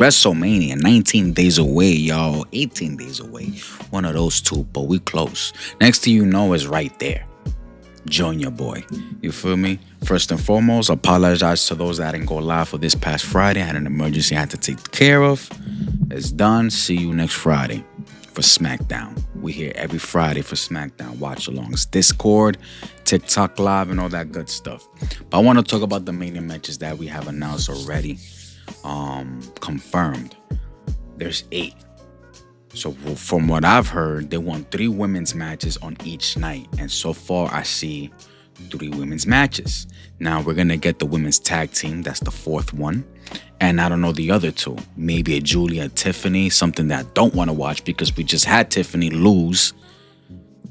WrestleMania, 19 days away, y'all. 18 days away. One of those two, but we close. Next thing you know is right there. Join your boy. You feel me? First and foremost, apologize to those that didn't go live for this past Friday. I had an emergency I had to take care of. It's done. See you next Friday for SmackDown. We here every Friday for SmackDown watch alongs, Discord, TikTok Live, and all that good stuff. But I want to talk about the main matches that we have announced already. Confirmed. There's 8. So from what I've heard, they want 3 women's matches on each night. And so far, I see 3 women's matches. Now, we're going to get the women's tag team. That's the 4th one. And I don't know the other 2. Maybe a Julia, Tiffany, something that I don't want to watch because we just had Tiffany lose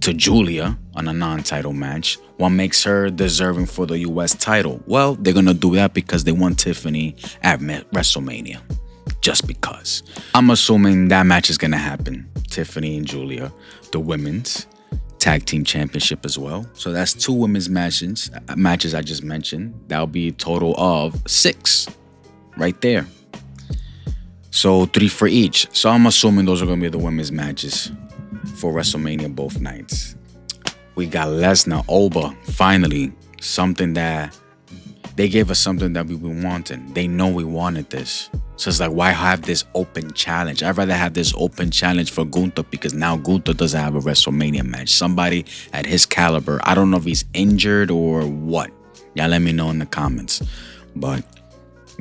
to Julia on a non-title match. What makes her deserving for the U.S. title? Well, they're going to do that because they want Tiffany at WrestleMania. Just because. I'm assuming that match is going to happen. Tiffany and Julia, the women's tag team championship as well. So that's 2 women's matches I just mentioned. That'll be a total of 6 right there. So 3 for each. So I'm assuming those are going to be the women's matches for WrestleMania both nights. We got Lesnar, Oba, finally. Something that they gave us, something that we've been wanting. They know we wanted this. So it's like, why have this open challenge? I'd rather have this open challenge for Gunther because now Gunther doesn't have a WrestleMania match. Somebody at his caliber. I don't know if he's injured or what. Y'all let me know in the comments. But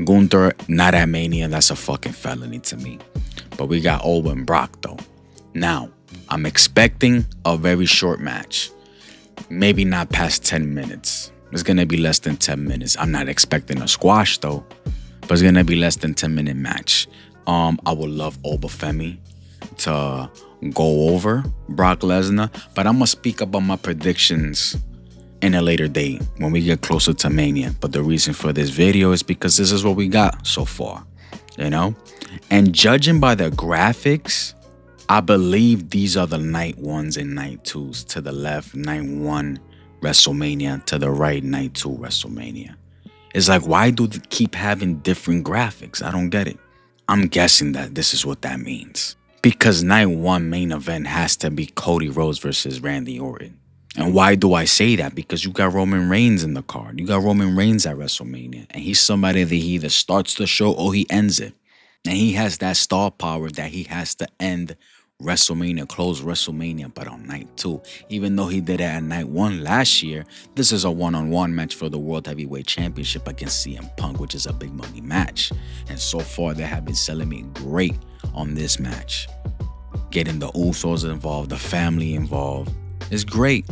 Gunther, not at Mania, that's a fucking felony to me. But we got Oba and Brock though. Now, I'm expecting a very short match. Maybe not past 10 minutes. It's going to be less than 10 minutes. I'm not expecting a squash though. But it's going to be less than 10-minute match. I would love Oba Femi to go over Brock Lesnar. But I'm going to speak about my predictions in a later date when we get closer to Mania. But the reason for this video is because this is what we got so far. You know? And judging by the graphics, I believe these are the night 1s and night 2s. To the left, night 1 WrestleMania. To the right, night 2 WrestleMania. It's like, why do they keep having different graphics? I don't get it. I'm guessing that this is what that means. Because night 1 main event has to be Cody Rhodes versus Randy Orton. And why do I say that? Because you got Roman Reigns in the card. You got Roman Reigns at WrestleMania. And he's somebody that he either starts the show or he ends it. And he has that star power that he has to end WrestleMania, close WrestleMania, but on night 2. Even though he did it at night 1 last year, this is a one-on-one match for the World Heavyweight Championship against CM Punk, which is a big money match. And so far, they have been selling me great on this match. Getting the Usos involved, the family involved. It's great.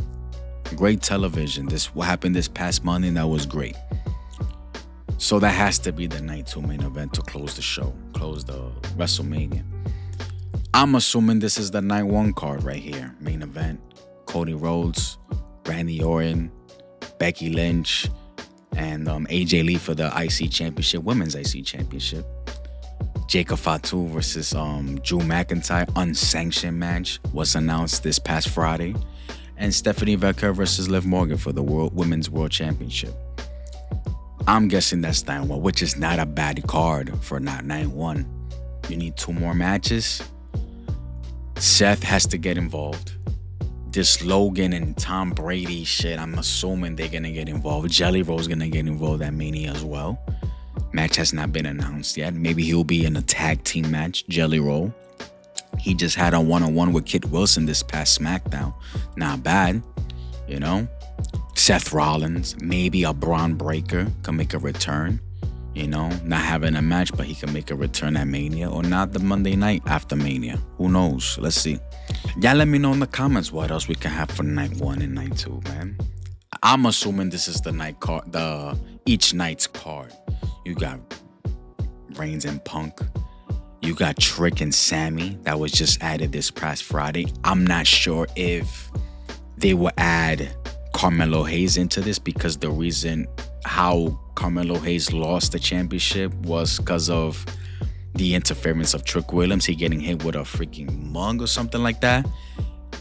Great television. What happened this past Monday, that was great. So that has to be the night 2 main event to close the show, close the WrestleMania. I'm assuming this is the night 1 card right here. Main event. Cody Rhodes, Randy Orton, Becky Lynch, and AJ Lee for the IC Championship, Women's IC Championship. Jacob Fatu versus Drew McIntyre, unsanctioned match, was announced this past Friday. And Stephanie Becker versus Liv Morgan for the Women's World Championship. I'm guessing that's night 1, which is not a bad card for not night 1. You need 2 more matches. Seth has to get involved. This Logan and Tom Brady shit, I'm assuming they're going to get involved. Jelly Roll's going to get involved at Mania as well. Match has not been announced yet. Maybe he'll be in a tag team match, Jelly Roll. He just had a one-on-one with Kit Wilson this past SmackDown. Not bad, you know. Seth Rollins, maybe a Braun Breaker can make a return. You know, not having a match, but he can make a return at Mania or not the Monday night after Mania. Who knows? Let's see. Y'all let me know in the comments what else we can have for night 1 and night 2, man. I'm assuming this is the night card, each night's card. You got Reigns and Punk. You got Trick and Sammy that was just added this past Friday. I'm not sure if they will add Carmelo Hayes into this because the reason how Carmelo Hayes lost the championship was because of the interference of Trick Williams. He getting hit with a freaking mug or something like that.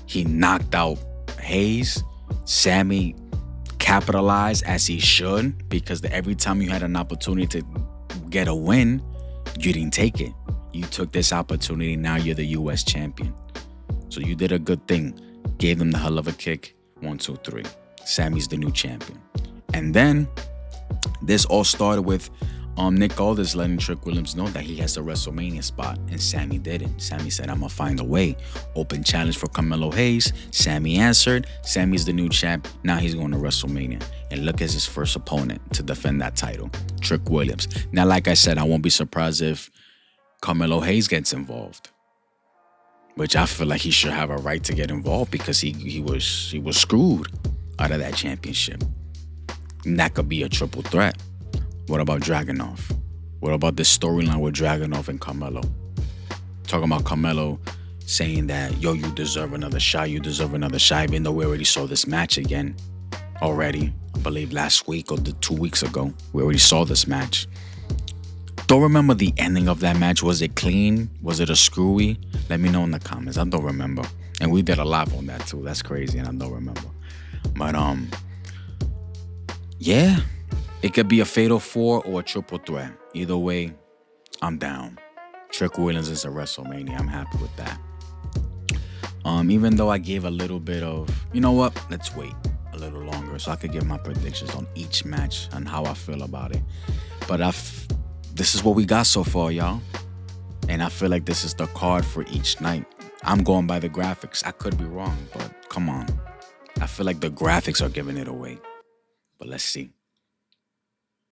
He knocked out Hayes. Sammy capitalized as he should because every time you had an opportunity to get a win, you didn't take it. You took this opportunity. Now you're the U.S. champion. So you did a good thing. Gave them the hell of a kick. 1, 2, 3. Sammy's the new champion. And then this all started with Nick Aldis letting Trick Williams know that he has a WrestleMania spot, and Sammy didn't. Sammy said, "I'm gonna find a way." Open challenge for Carmelo Hayes. Sammy answered. Sammy's the new champ. Now he's going to WrestleMania, and look as his first opponent to defend that title, Trick Williams. Now, like I said, I won't be surprised if Carmelo Hayes gets involved, which I feel like he should have a right to get involved because he was screwed out of that championship. And that could be a triple threat. What about Dragunov? What about this storyline with Dragunov and Carmelo? Talking about Carmelo saying that, yo, you deserve another shot. You deserve another shot. Even though we already saw this match again already. I believe last week or 2 weeks ago. We already saw this match. Don't remember the ending of that match. Was it clean? Was it a screwy? Let me know in the comments. I don't remember. And we did a live on that too. That's crazy and I don't remember. But yeah. It could be a fatal 4 or a triple threat. Either way, I'm down. Trick Williams is a WrestleMania. I'm happy with that. Even though I gave a little bit of, you know what? Let's wait a little longer so I could give my predictions on each match and how I feel about it. But this is what we got so far, y'all. And I feel like this is the card for each night. I'm going by the graphics. I could be wrong, but come on. I feel like the graphics are giving it away. But let's see.